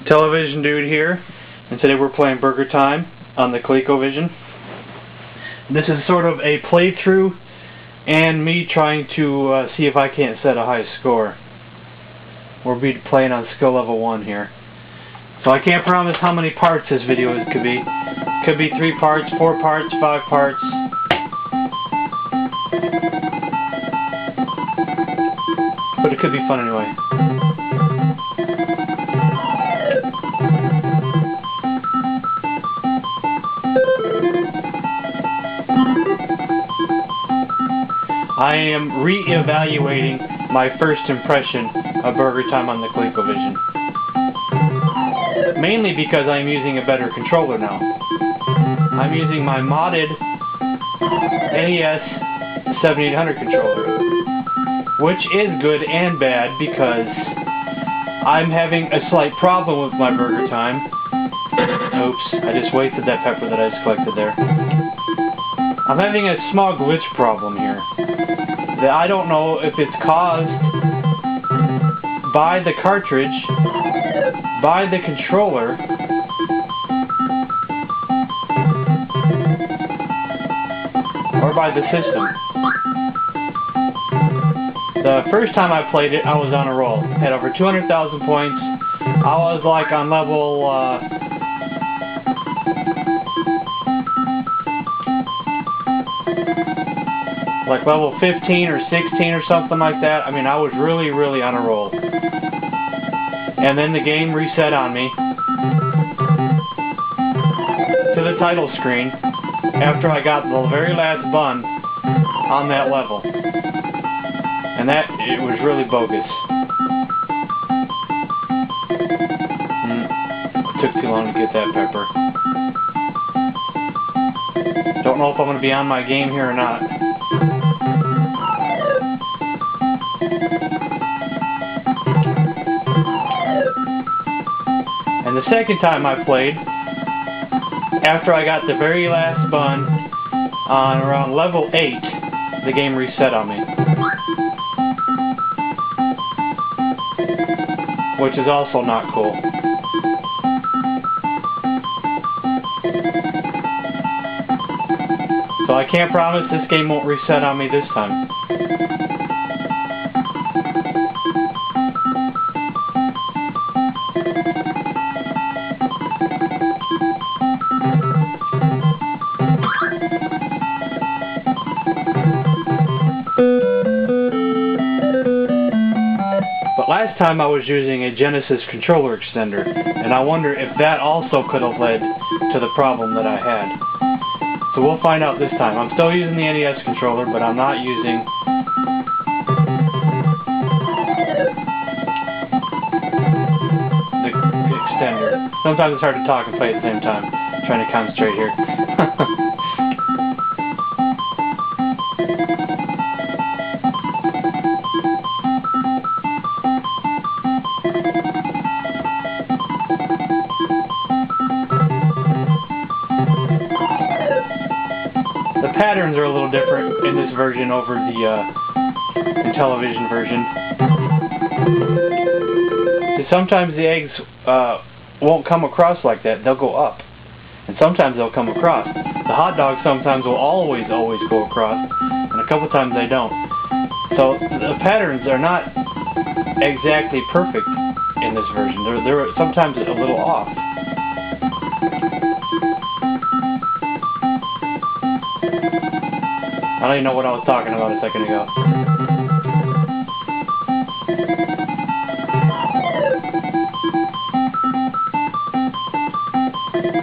Television Dude here, and today we're playing Burgertime on the Colecovision. This is sort of a playthrough and me trying to see if I can't set a high score. We'll be playing on skill level 1 here. So I can't promise how many parts this video could be. Could be 3 parts, 4 parts, 5 parts. But it could be fun anyway. I am re-evaluating my first impression of Burgertime on the Colecovision. Mainly because I'm using a better controller now. I'm using my modded NES 7800 controller, which is good and bad because I'm having a slight problem with my Burgertime. Oops, I just wasted that pepper that I just collected there. I'm having a small glitch problem here that I don't know if it's caused by the cartridge, by the controller, or by the system. The first time I played it, I was on a roll. Had over 200,000 points. I was like on level level 15 or 16 or something like that. I mean, I was really on a roll. And then the game reset on me to the title screen after I got the very last bun on that level. And that, it was really bogus. It took too long to get that pepper. Don't know if I'm going to be on my game here or not. And the second time I played, after I got the very last bun on around level 8, the game reset on me. Which is also not cool. So I can't promise this game won't reset on me this time. But last time I was using a Genesis controller extender, and I wonder if that also could have led to the problem that I had. So we'll find out this time. I'm still using the NES controller, but I'm not using the extender. Sometimes it's hard to talk and play at the same time. I'm trying to concentrate here. The patterns are a little different in this version over the television version. So sometimes the eggs won't come across like that, they'll go up. And sometimes they'll come across. The hot dogs sometimes will always go across, and a couple times they don't. So the patterns are not exactly perfect in this version. They're sometimes a little off. I don't even know what I was talking about a second ago.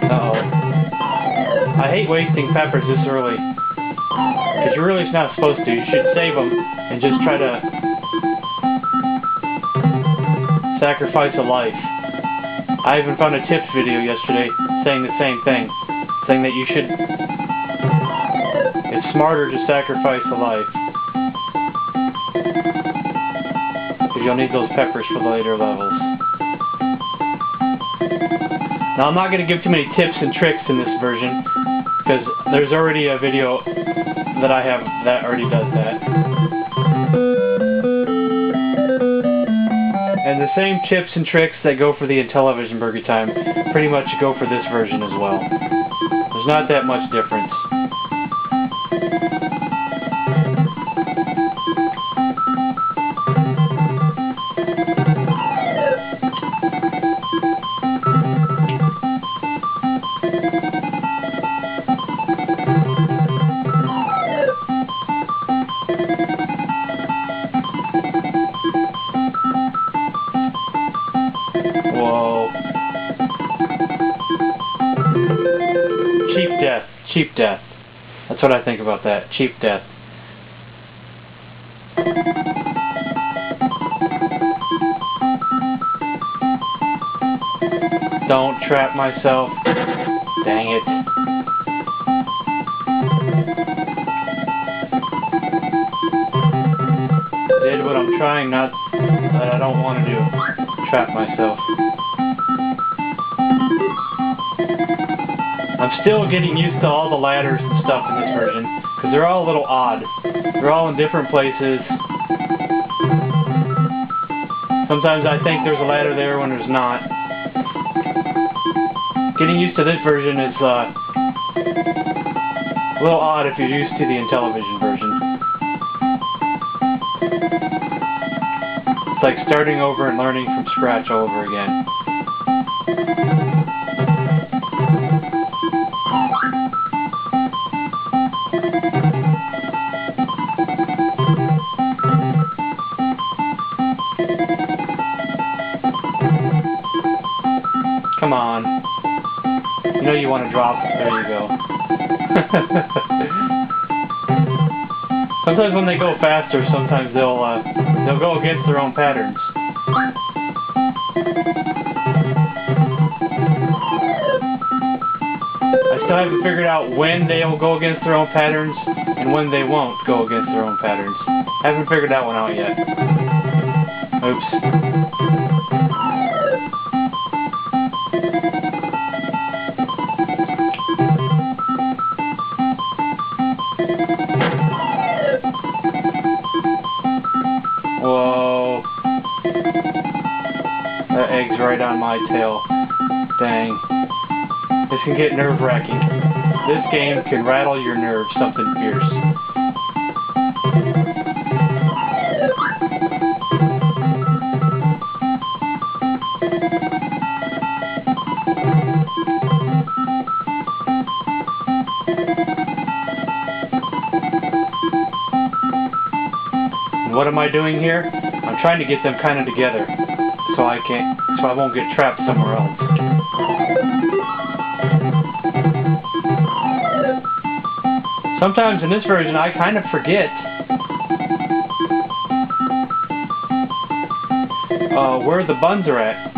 Uh-oh. I hate wasting peppers this early. Because you're really not supposed to. You should save them and just try to sacrifice a life. I even found a tips video yesterday saying the same thing. Saying that you should... It's smarter to sacrifice a life. Because you'll need those peppers for the later levels. Now I'm not going to give too many tips and tricks in this version, because there's already a video that I have that already does that. And the same tips and tricks that go for the Intellivision Burgertime pretty much go for this version as well. There's not that much difference. Whoa. Cheap death. Cheap death. That's what I think about that. Cheap death. Don't trap myself. Dang it. Did what I'm trying not, that I don't want to do. Trap myself. I'm still getting used to all the ladders and stuff in this version, because they're all a little odd. They're all in different places. Sometimes I think there's a ladder there when there's not. Getting used to this version is a little odd if you're used to the Intellivision version. It's like starting over and learning from scratch all over again. Come on. You know you want to drop. There you go. Sometimes when they go faster, sometimes they'll go against their own patterns. I still haven't figured out when they'll go against their own patterns and when they won't go against their own patterns. I haven't figured that one out yet. Oops. Whoa. That egg's right on my tail. Dang. This can get nerve-wracking. This game can rattle your nerves, something fierce. What am I doing here? I'm trying to get them kind of together, so I won't get trapped somewhere else. Sometimes in this version I kind of forget where the buns are at.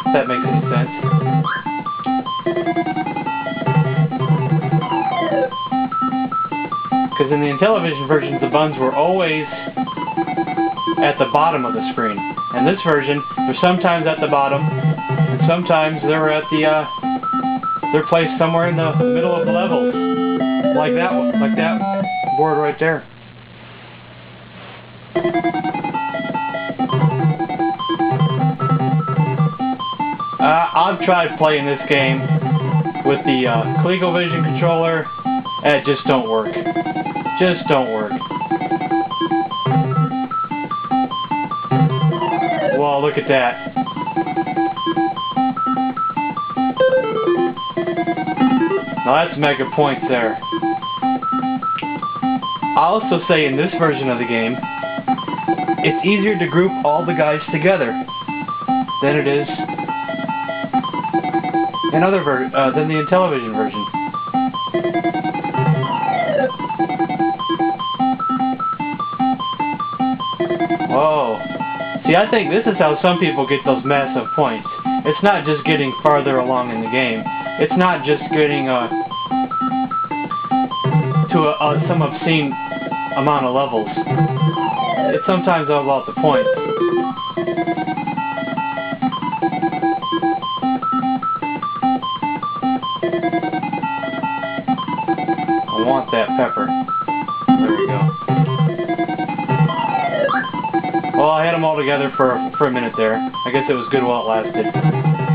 If that makes any sense. Because in the Intellivision versions, the buns were always at the bottom of the screen. In this version, they're sometimes at the bottom, and sometimes they're at the they're placed somewhere in the middle of the levels, like that one, like that board right there. I've tried playing this game with the Colecovision controller, and it just don't work. Just don't work. Well, look at that. Now that's mega points there. I'll also say in this version of the game, it's easier to group all the guys together than it is in than the Intellivision version. Whoa. See, I think this is how some people get those massive points. It's not just getting farther along in the game. It's not just getting to some obscene amount of levels. It's sometimes all about the points. I want that pepper. There we go. Well, I had them all together for a minute there. I guess it was good while it lasted.